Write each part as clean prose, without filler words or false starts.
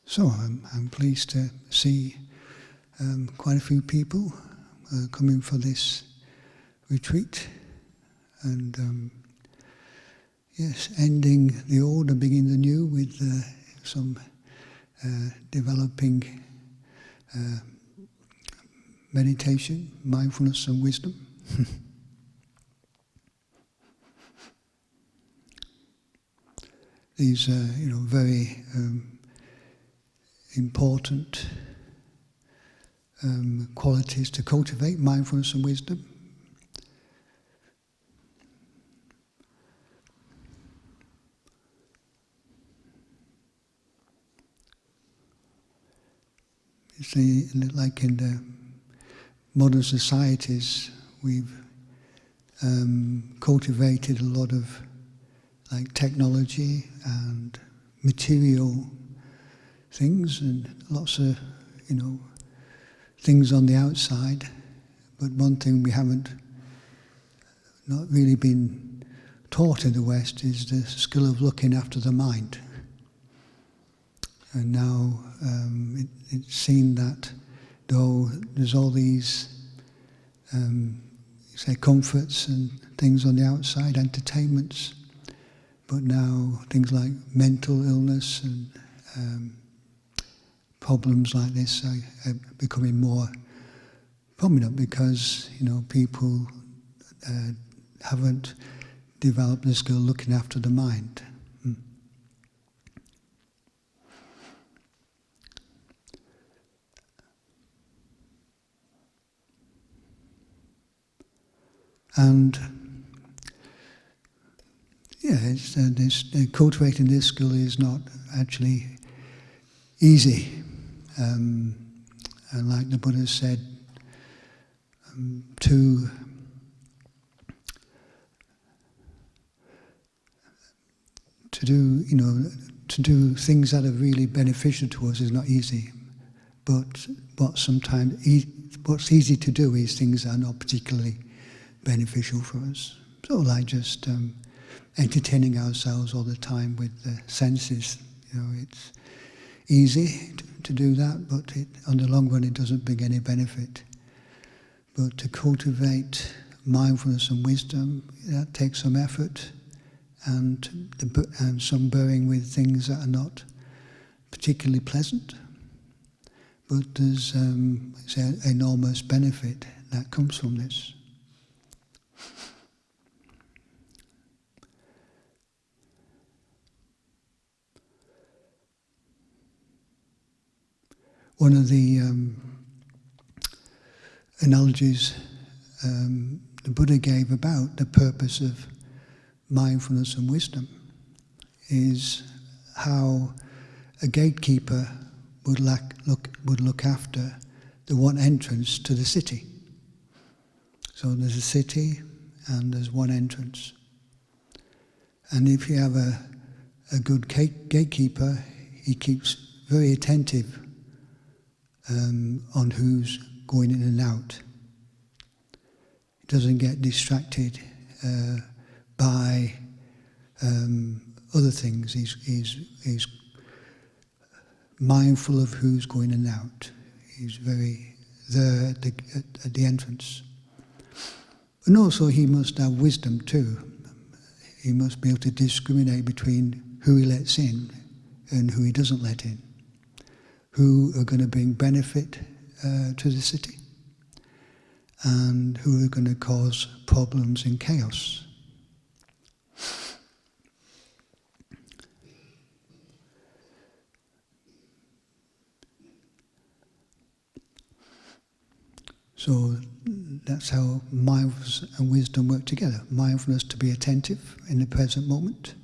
So I'm pleased to see quite a few people coming for this retreat, and yes, ending the old and beginning the new with some developing meditation, mindfulness and wisdom. These are, very important qualities to cultivate, mindfulness and wisdom. You see, like in the modern societies, we've cultivated a lot of like technology and material things and lots of, things on the outside. But one thing we haven't not really been taught in the West is the skill of looking after the mind. And now it's seen that though there's all these, say, comforts and things on the outside, entertainments, but now things like mental illness and problems like this are becoming more prominent because, people haven't developed the skill of looking after the mind. And cultivating this skill is not actually easy. And like the Buddha said, to do things that are really beneficial to us is not easy. But what's easy to do is things that are not particularly beneficial for us. So like just entertaining ourselves all the time with the senses, it's easy to do that, but on the long run it doesn't bring any benefit. But to cultivate mindfulness and wisdom, that takes some effort and some bearing with things that are not particularly pleasant. But there's enormous benefit that comes from this. One of the analogies the Buddha gave about the purpose of mindfulness and wisdom is how a gatekeeper would look after the one entrance to the city. So there's a city and there's one entrance. And if you have a good gatekeeper, he keeps very attentive on who's going in and out. He doesn't get distracted by other things. He's mindful of who's going in and out. He's very there at the entrance. And also he must have wisdom too. He must be able to discriminate between who he lets in and who he doesn't let in, who are going to bring benefit to the city and who are going to cause problems and chaos. So that's how mindfulness and wisdom work together. Mindfulness to be attentive in the present moment,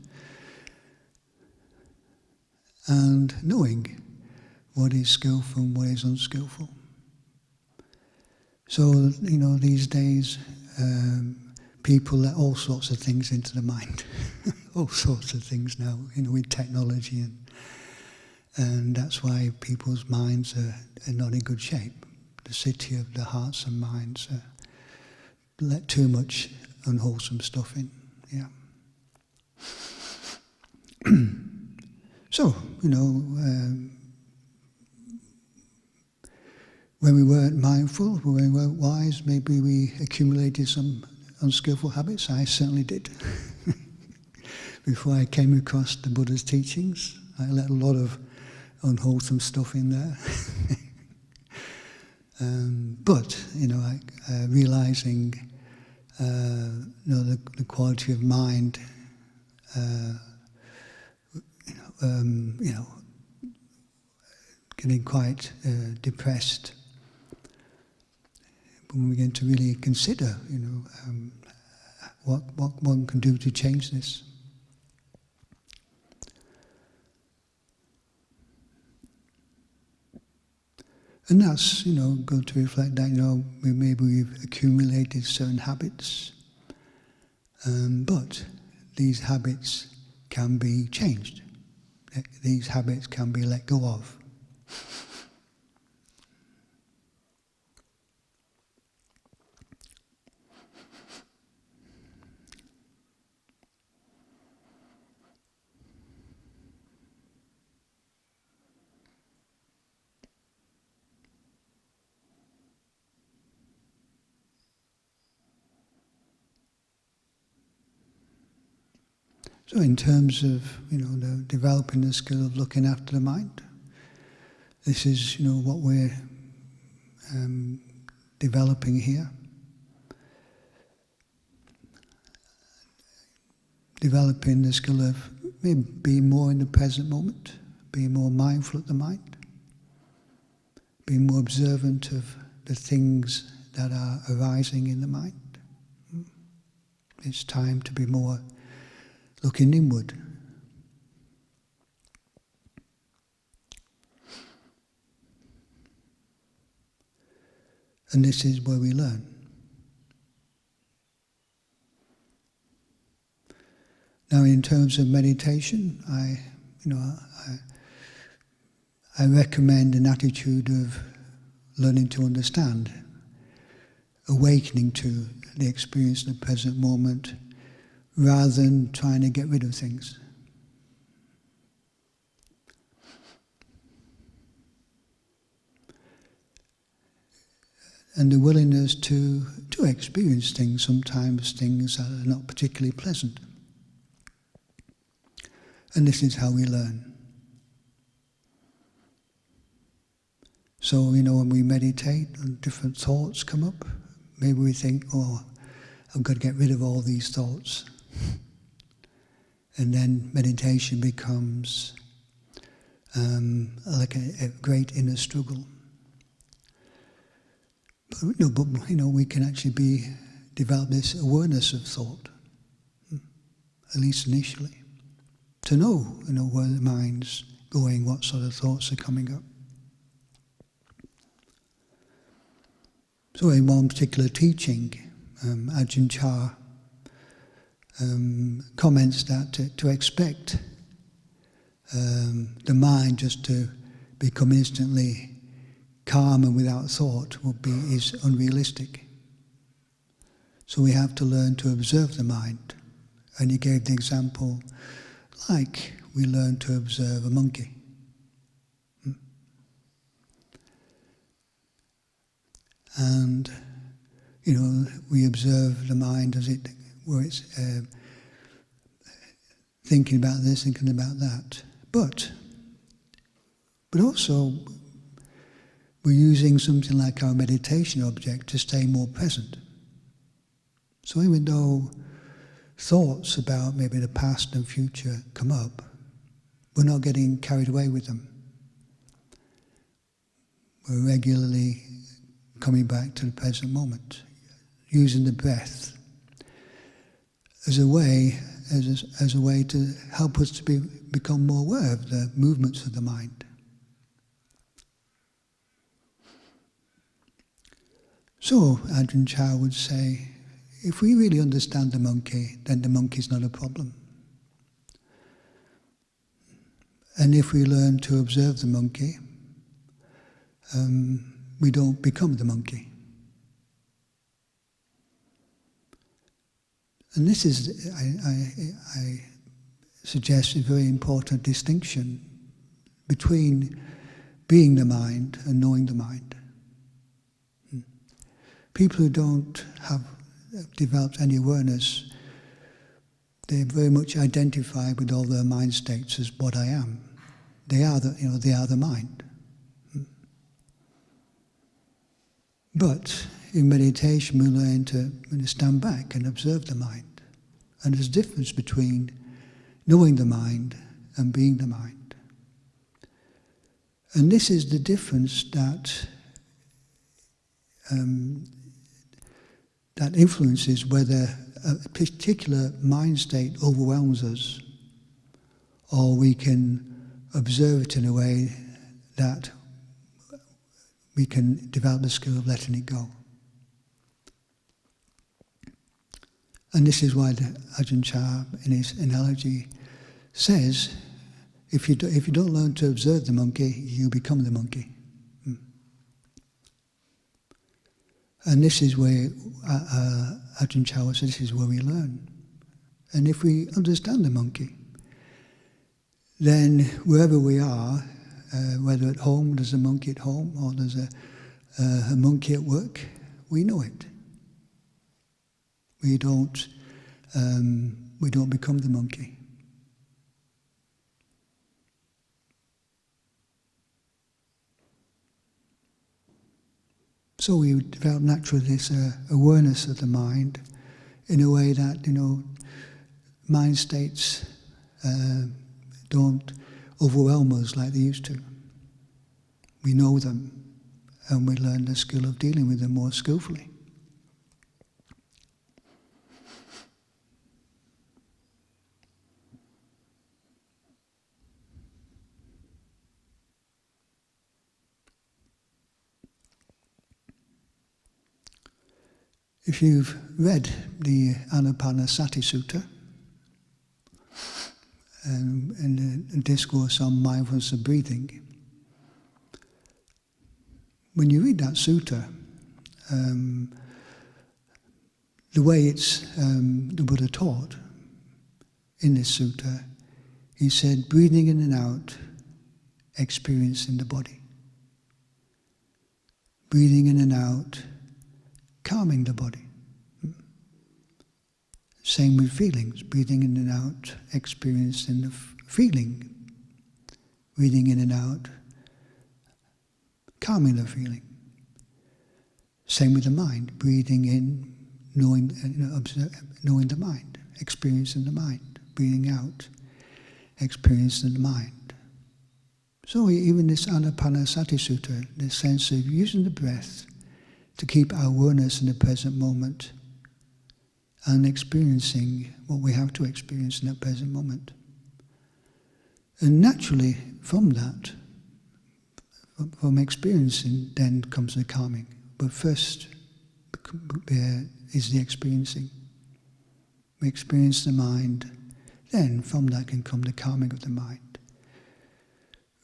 and knowing what is skillful and what is unskillful. So, these days, people let all sorts of things into the mind. All sorts of things now, with technology, and that's why people's minds are not in good shape. The city of the hearts and minds let too much unwholesome stuff in. Yeah. So, When we weren't mindful, when we weren't wise, maybe we accumulated some unskillful habits. I certainly did. Before I came across the Buddha's teachings, I let a lot of unwholesome stuff in there. But, realizing, the quality of mind, getting quite depressed, when we begin to really consider, what one can do to change this. And that's, good to reflect that, maybe we've accumulated certain habits, but these habits can be changed. These habits can be let go of. So in terms of, developing the skill of looking after the mind, this is, what we're developing here. Developing the skill of maybe being more in the present moment, being more mindful of the mind, being more observant of the things that are arising in the mind. It's time to be more looking inward. And this is where we learn. Now, in terms of meditation, I recommend an attitude of learning to understand, awakening to the experience of the present moment, rather than trying to get rid of things. And the willingness to experience things, sometimes things that are not particularly pleasant. And this is how we learn. So, when we meditate and different thoughts come up, maybe we think, I've got to get rid of all these thoughts. And then meditation becomes like a great inner struggle. But we can actually develop this awareness of thought, at least initially, to know, where the mind's going, what sort of thoughts are coming up. So in one particular teaching, Ajahn Chah comments that to expect the mind just to become instantly calm and without thought is unrealistic. So we have to learn to observe the mind. And he gave the example, like we learn to observe a monkey. And, we observe the mind where it's thinking about this, thinking about that. But also, we're using something like our meditation object to stay more present. So even though thoughts about maybe the past and future come up, we're not getting carried away with them. We're regularly coming back to the present moment, using the breath as a way to help us to become more aware of the movements of the mind. So Ajahn Chah would say, if we really understand the monkey, then the monkey's not a problem. And if we learn to observe the monkey, we don't become the monkey. And this is, I suggest, a very important distinction between being the mind and knowing the mind. People who don't have developed any awareness, they very much identify with all their mind states as what I am. They are the mind. But in meditation, we learn to stand back and observe the mind. And there's a difference between knowing the mind and being the mind. And this is the difference that that influences whether a particular mind state overwhelms us, or we can observe it in a way that we can develop the skill of letting it go. And this is why Ajahn Chah, in his analogy, says, if you don't learn to observe the monkey, you become the monkey. And this is where Ajahn Chah says, this is where we learn. And if we understand the monkey, then wherever we are, whether at home, there's a monkey at home, or there's a monkey at work, we know it. We don't become the monkey. So we develop naturally this awareness of the mind in a way that, mind states don't overwhelm us like they used to. We know them, and we learn the skill of dealing with them more skillfully. If you've read the Anapanasati Sutta, and the discourse on mindfulness of breathing, when you read that sutta, the way it's the Buddha taught in this sutta, he said, breathing in and out, experience in the body. Breathing in and out, calming the body. Same with feelings, breathing in and out, experience in the feeling. Breathing in and out, calming the feeling. Same with the mind, breathing in, knowing the mind, experiencing the mind. Breathing out, experiencing the mind. So even this Anapanasati Sutta, the sense of using the breath to keep our awareness in the present moment and experiencing what we have to experience in that present moment. And naturally, from that, from experiencing, then comes the calming. But first is the experiencing. We experience the mind, then from that can come the calming of the mind.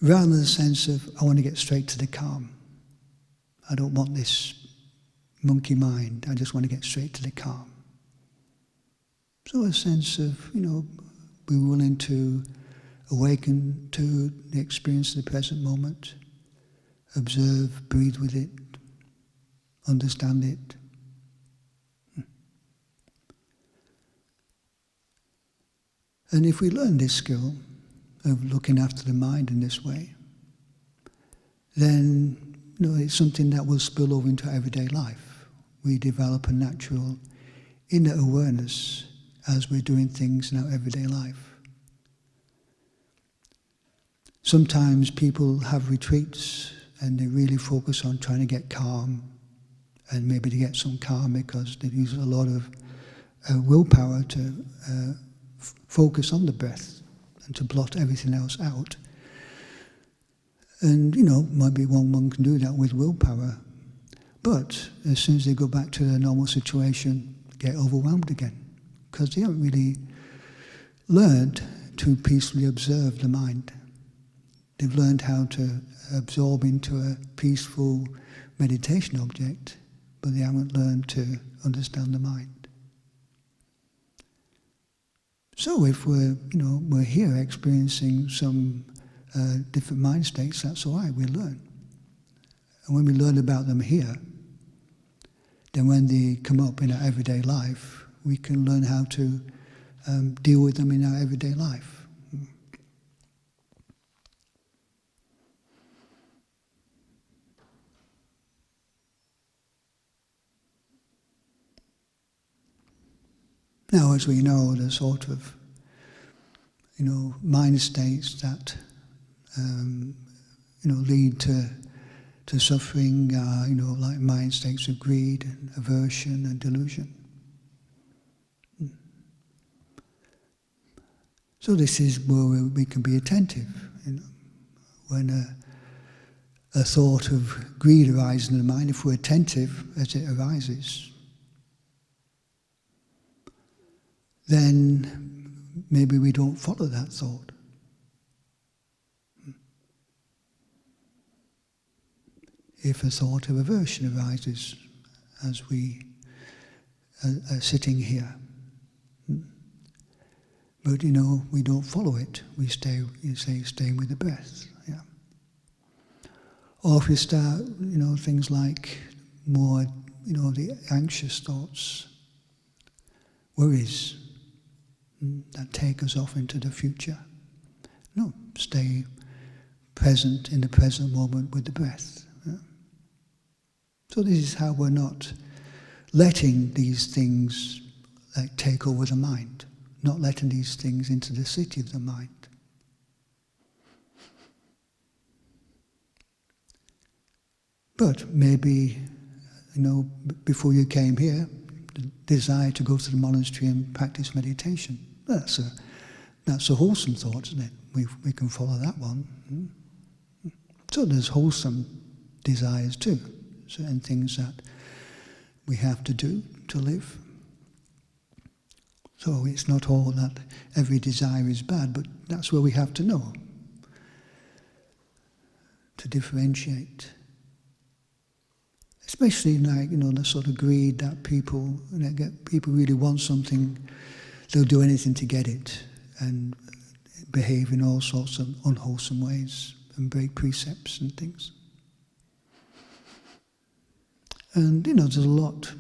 Rather than the sense of, I want to get straight to the calm. I don't want this monkey mind, I just want to get straight to the calm. So a sense of, be willing to awaken to the experience of the present moment, observe, breathe with it, understand it. And if we learn this skill of looking after the mind in this way, then it's something that will spill over into everyday life. We develop a natural inner awareness as we're doing things in our everyday life. Sometimes people have retreats and they really focus on trying to get calm, and maybe to get some calm because they use a lot of willpower to focus on the breath and to blot everything else out. And, maybe one can do that with willpower, but as soon as they go back to their normal situation, get overwhelmed again, because they haven't really learned to peacefully observe the mind. They've learned how to absorb into a peaceful meditation object, but they haven't learned to understand the mind. So if we're here experiencing some different mind states, that's all right, we learn. And when we learn about them here, then when they come up in our everyday life, we can learn how to deal with them in our everyday life. Now, as we know, the sort of, mind states that, lead to suffering, like mind states of greed and aversion and delusion. So this is where we can be attentive. When a thought of greed arises in the mind, if we're attentive as it arises, then maybe we don't follow that thought. If a thought of aversion arises as we are sitting here, but we don't follow it. We staying with the breath. Yeah. Or if we start, things like more, the anxious thoughts, worries that take us off into the future. No, stay present in the present moment with the breath. Yeah. So this is how we're not letting these things take over the mind. Not letting these things into the city of the mind. But maybe, before you came here, the desire to go to the monastery and practice meditation. That's a wholesome thought, isn't it? We can follow that one. So there's wholesome desires too, certain things that we have to do to live. So it's not all that every desire is bad, but that's where we have to know, to differentiate. Especially the sort of greed that people really want something, they'll do anything to get it, and behave in all sorts of unwholesome ways, and break precepts and things. And there's a lot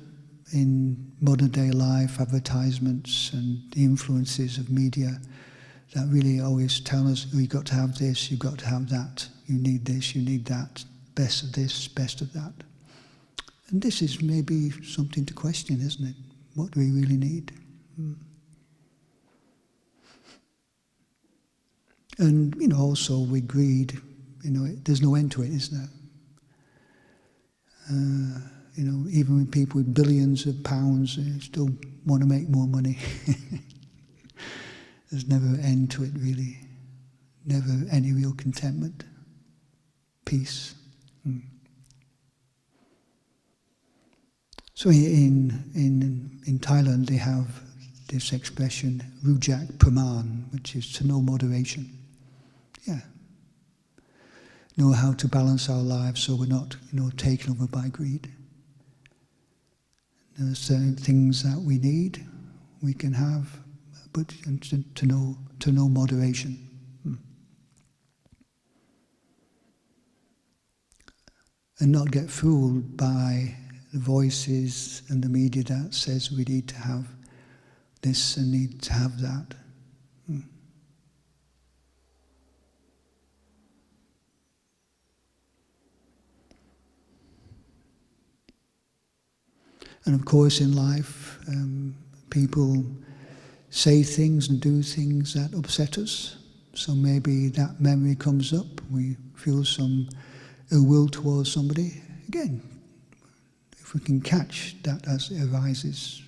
in modern day life, advertisements and the influences of media that really always tell us, you've got to have this, you've got to have that, you need this, you need that, best of this, best of that. And this is maybe something to question, isn't it? What do we really need? And, also with greed, there's no end to it, is there? Even with people with billions of pounds, they still want to make more money. There's never an end to it, really. Never any real contentment, peace. So in Thailand, they have this expression, rujak praman, which is to know moderation. Yeah. Know how to balance our lives so we're not, taken over by greed. There are certain things that we need, we can have, but to know moderation. And not get fooled by the voices and the media that says we need to have this and need to have that. And of course in life, people say things and do things that upset us. So maybe that memory comes up, we feel some ill will towards somebody. Again, if we can catch that as it arises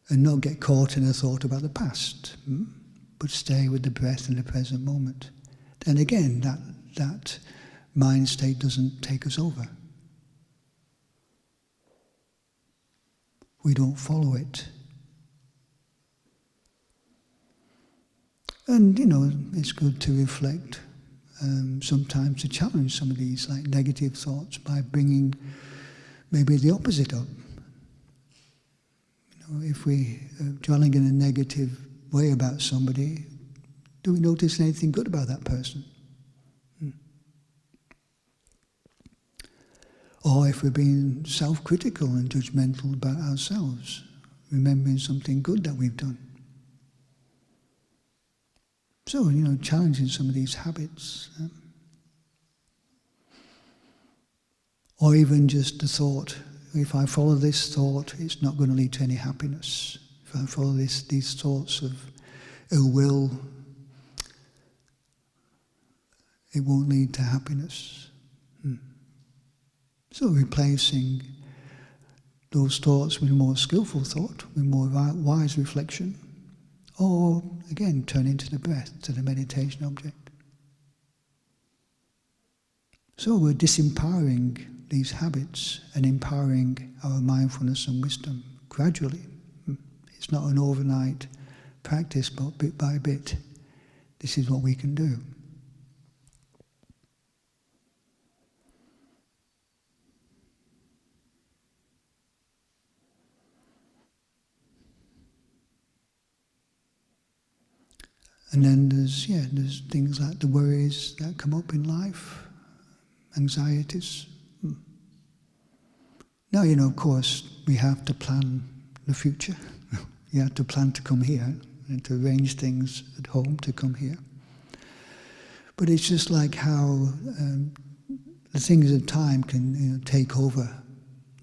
and not get caught in a thought about the past, but stay with the breath in the present moment, then again that mind state doesn't take us over. We don't follow it. And, it's good to reflect, sometimes to challenge some of these negative thoughts by bringing maybe the opposite up. If we are dwelling in a negative way about somebody, do we notice anything good about that person? Or if we're being self-critical and judgmental about ourselves, remembering something good that we've done. So, challenging some of these habits. Or even just the thought, if I follow this thought, it's not going to lead to any happiness. If I follow these thoughts of ill will, it won't lead to happiness. So replacing those thoughts with a more skillful thought, with more wise reflection, or again turning to the breath, to the meditation object. So we're disempowering these habits and empowering our mindfulness and wisdom gradually. It's not an overnight practice, but bit by bit, this is what we can do. And then there's things like the worries that come up in life, anxieties. Now, of course, we have to plan the future. You have to plan to come here and to arrange things at home to come here. But it's just like how the things of time can take over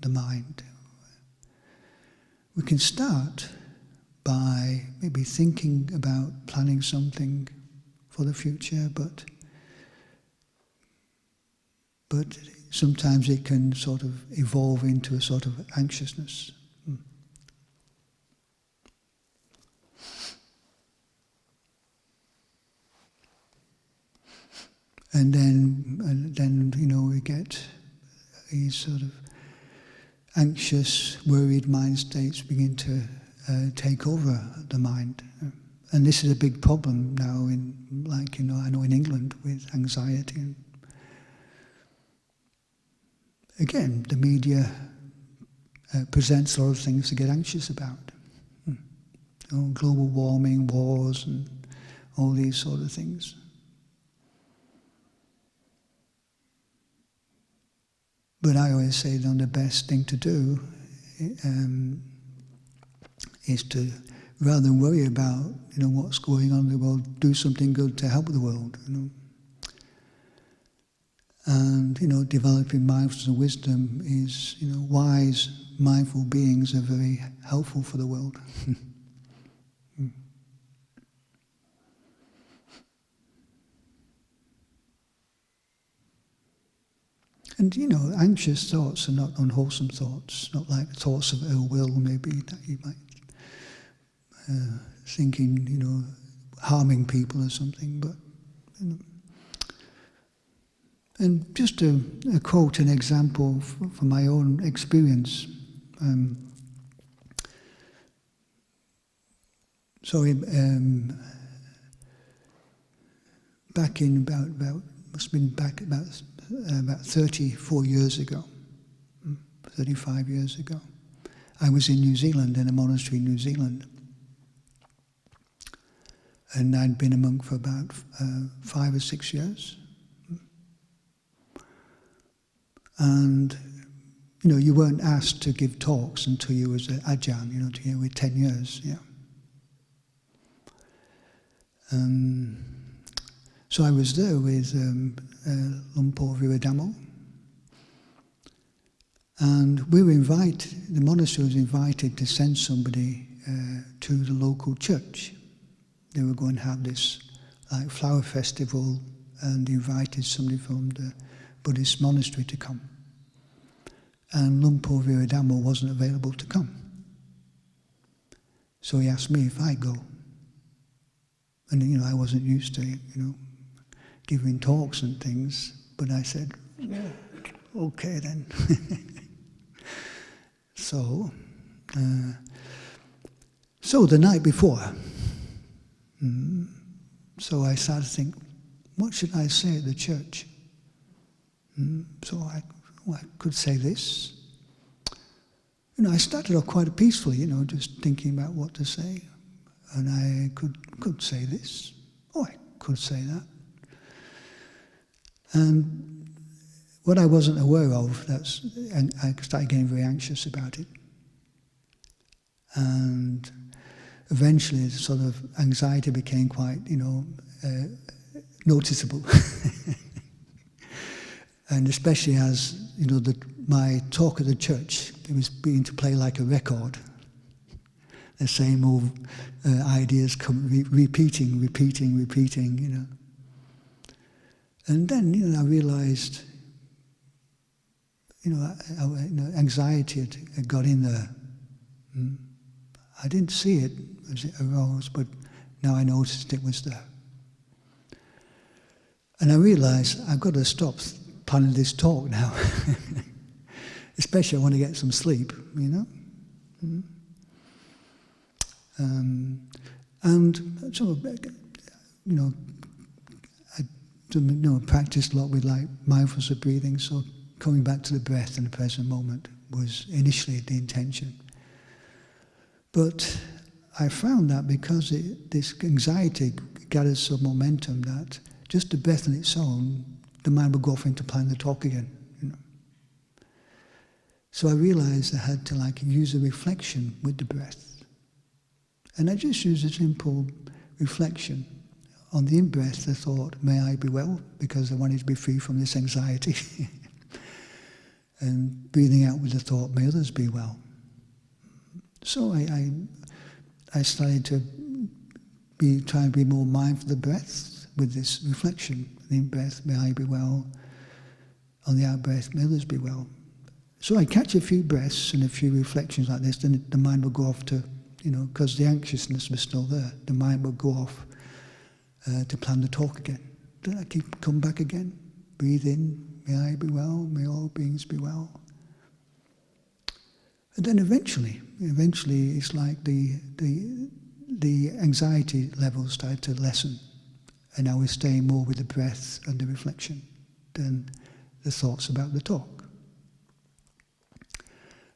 the mind. We can start by maybe thinking about planning something for the future, but sometimes it can sort of evolve into a sort of anxiousness. And then we get these sort of anxious, worried mind states begin to take over the mind. And this is a big problem now I know in England with anxiety. And again, the media presents a lot of things to get anxious about. Global warming, wars, and all these sort of things. But I always say the best thing to do is to, rather than worry about what's going on in the world, do something good to help the world. And developing mindfulness and wisdom is wise, mindful beings are very helpful for the world. And anxious thoughts are not unwholesome thoughts, not like thoughts of ill will maybe that you might thinking, harming people or something, but and just a quote, an example from my own experience. Back in about 34 years ago, 35 years ago, I was in New Zealand, in a monastery in New Zealand. And I'd been a monk for about 5 or 6 years. And, you weren't asked to give talks until you was an ajahn, with 10 years, yeah. So I was there with Luang Dhamma. And we were invited, the monastery was invited to send somebody to the local church. They were going to have this flower festival and invited somebody from the Buddhist monastery to come. And Luang Dhamma wasn't available to come. So he asked me if I'd go. And I wasn't used to giving talks and things, but I said, yeah, okay then. So the night before, so I started to think, what should I say at the church? So I could say this. I started off quite peacefully, just thinking about what to say. And I could say this, or I could say that. And what I wasn't aware of, and I started getting very anxious about it. And eventually, the sort of anxiety became quite, noticeable. And especially as, my talk at the church, it was beginning to play like a record. The same old ideas come repeating. And then, I realized, anxiety had got in there. I didn't see it as it arose, but now I noticed it was there. And I realized I've got to stop planning this talk now. Especially I want to get some sleep, And so, I practiced a lot with like mindfulness of breathing, so coming back to the breath in the present moment was initially the intention. But I found that because this anxiety gathers some momentum, that just the breath on its own, the mind would go off into planning the talk again. So I realized I had to use a reflection with the breath. And I just used a simple reflection. On the in-breath, I thought, may I be well, because I wanted to be free from this anxiety. And breathing out with the thought, may others be well. So I started to try and be more mindful of the breath with this reflection. On the in-breath, may I be well. On the out-breath, may others be well. So I catch a few breaths and a few reflections like this, then the mind will go off to, because the anxiousness was still there, the mind will go off to plan the talk again. Then I come back again, breathe in, may I be well, may all beings be well. And then eventually it's like the anxiety levels started to lessen, and I was staying more with the breath and the reflection than the thoughts about the talk.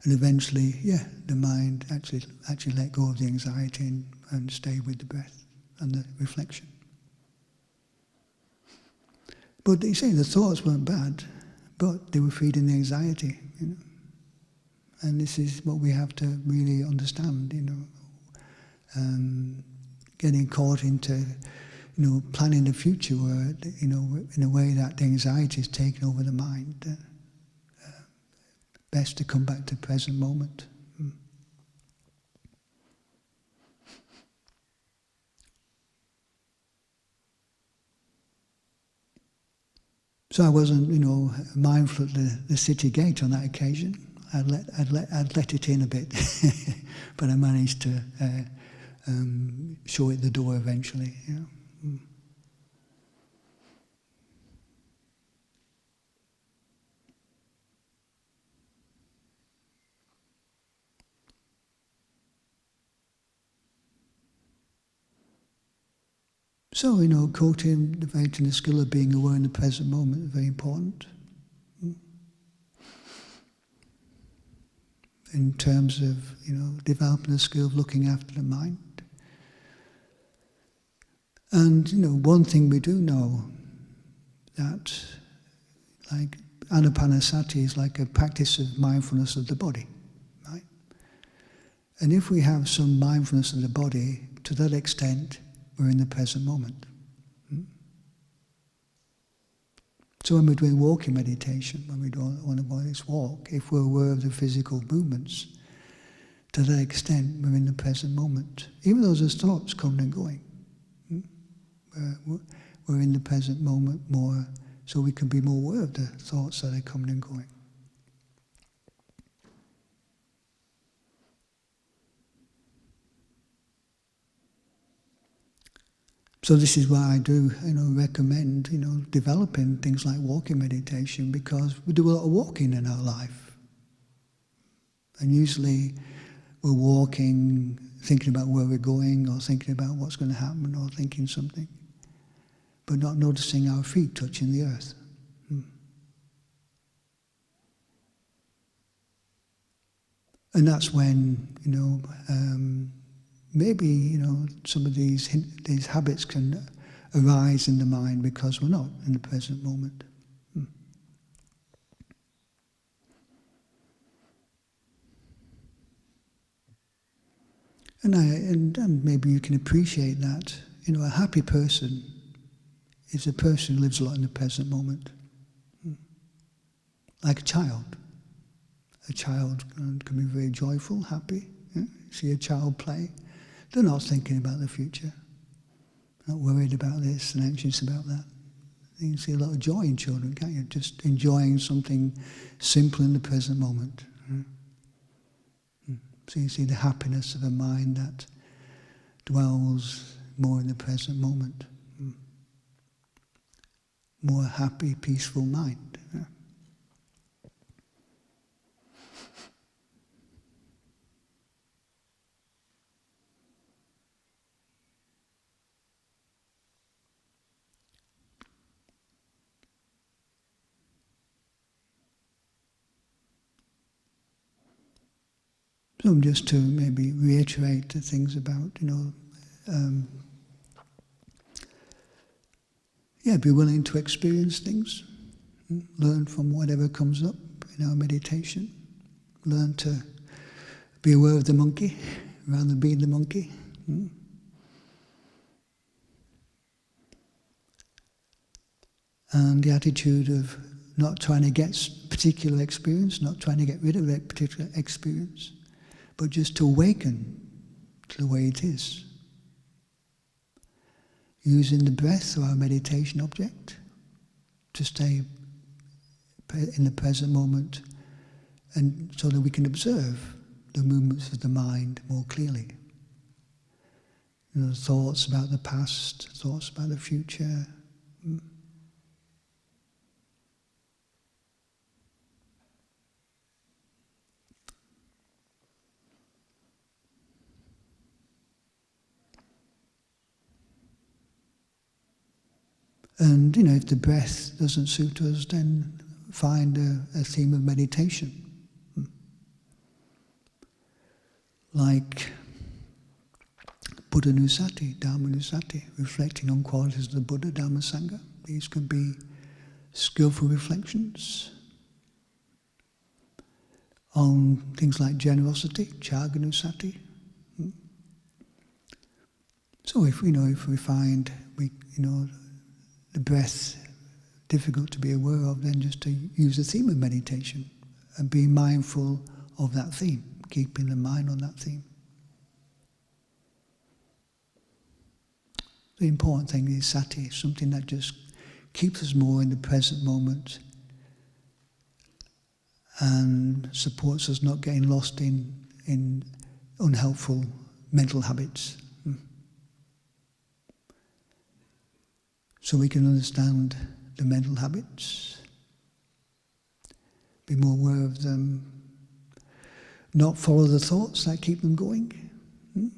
And eventually, the mind actually let go of the anxiety and stay with the breath and the reflection. But you say the thoughts weren't bad, but they were feeding the anxiety, And this is what we have to really understand, getting caught into, planning the future, where, in a way that the anxiety is taking over the mind. Best to come back to the present moment. So I wasn't, mindful at the city gate on that occasion. I'd let it in a bit, but I managed to show it the door eventually. So, cultivating the skill of being aware in the present moment is very important. In terms of, developing the skill of looking after the mind. And, one thing we do know, that, anapanasati is like a practice of mindfulness of the body, right? And if we have some mindfulness of the body, to that extent, we're in the present moment. So when we're doing walking meditation, when we don't want to walk, if we're aware of the physical movements, to that extent we're in the present moment. Even though there's thoughts coming and going, we're in the present moment more, so we can be more aware of the thoughts that are coming and going. So this is why I do, recommend, developing things like walking meditation, because we do a lot of walking in our life. And usually we're walking, thinking about where we're going, or thinking about what's going to happen, or thinking something, but not noticing our feet touching the earth. And that's when, maybe, some of these habits can arise in the mind because we're not in the present moment. And maybe you can appreciate that. You know, a happy person is a person who lives a lot in the present moment. Like a child. A child can be very joyful, happy. See a child play. They're not thinking about the future. Not worried about this and anxious about that. You can see a lot of joy in children, can't you? Just enjoying something simple in the present moment. So you see the happiness of a mind that dwells more in the present moment. More happy, peaceful mind. So just to maybe reiterate the things about, be willing to experience things, learn from whatever comes up in our meditation, learn to be aware of the monkey rather than being the monkey. And the attitude of not trying to get particular experience, not trying to get rid of that particular experience, but just to awaken to the way it is. Using the breath or our meditation object to stay in the present moment, and so that we can observe the movements of the mind more clearly. Thoughts about the past, thoughts about the future. And, if the breath doesn't suit us, then find a theme of meditation. Like Buddha Nusati, Dhamma Nusati, reflecting on qualities of the Buddha, Dhamma, Sangha. These can be skillful reflections on things like generosity, Chah Nusati. So if we find the breath difficult to be aware of, then just to use the theme of meditation and be mindful of that theme, keeping the mind on that theme. The important thing is sati, something that just keeps us more in the present moment and supports us not getting lost in unhelpful mental habits. So we can understand the mental habits, be more aware of them, not follow the thoughts that keep them going. And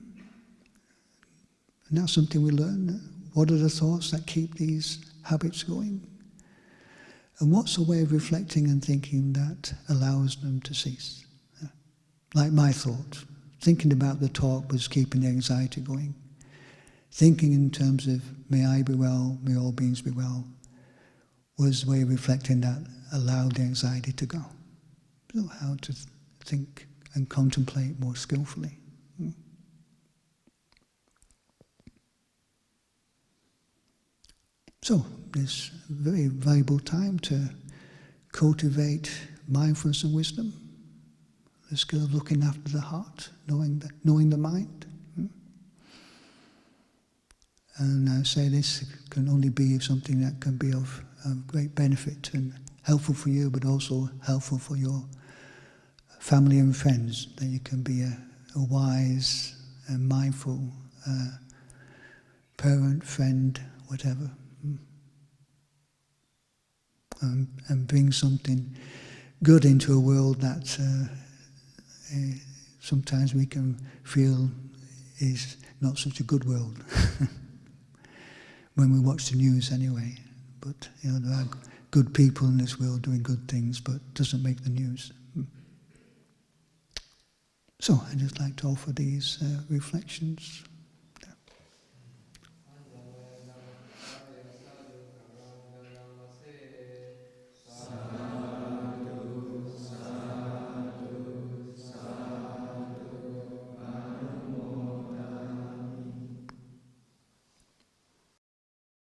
that's something we learn. What are the thoughts that keep these habits going? And what's a way of reflecting and thinking that allows them to cease? Like my thought, thinking about the talk was keeping the anxiety going. Thinking in terms of, may I be well, may all beings be well, was a way of reflecting that allowed the anxiety to go. So how to think and contemplate more skillfully. So, this very valuable time to cultivate mindfulness and wisdom, the skill of looking after the heart, knowing the mind. And I say this can only be something that can be of great benefit and helpful for you, but also helpful for your family and friends, that you can be a wise and mindful parent, friend, whatever. And bring something good into a world that sometimes we can feel is not such a good world. When we watch the news anyway. But there are good people in this world doing good things, but it doesn't make the news. So I'd just like to offer these reflections.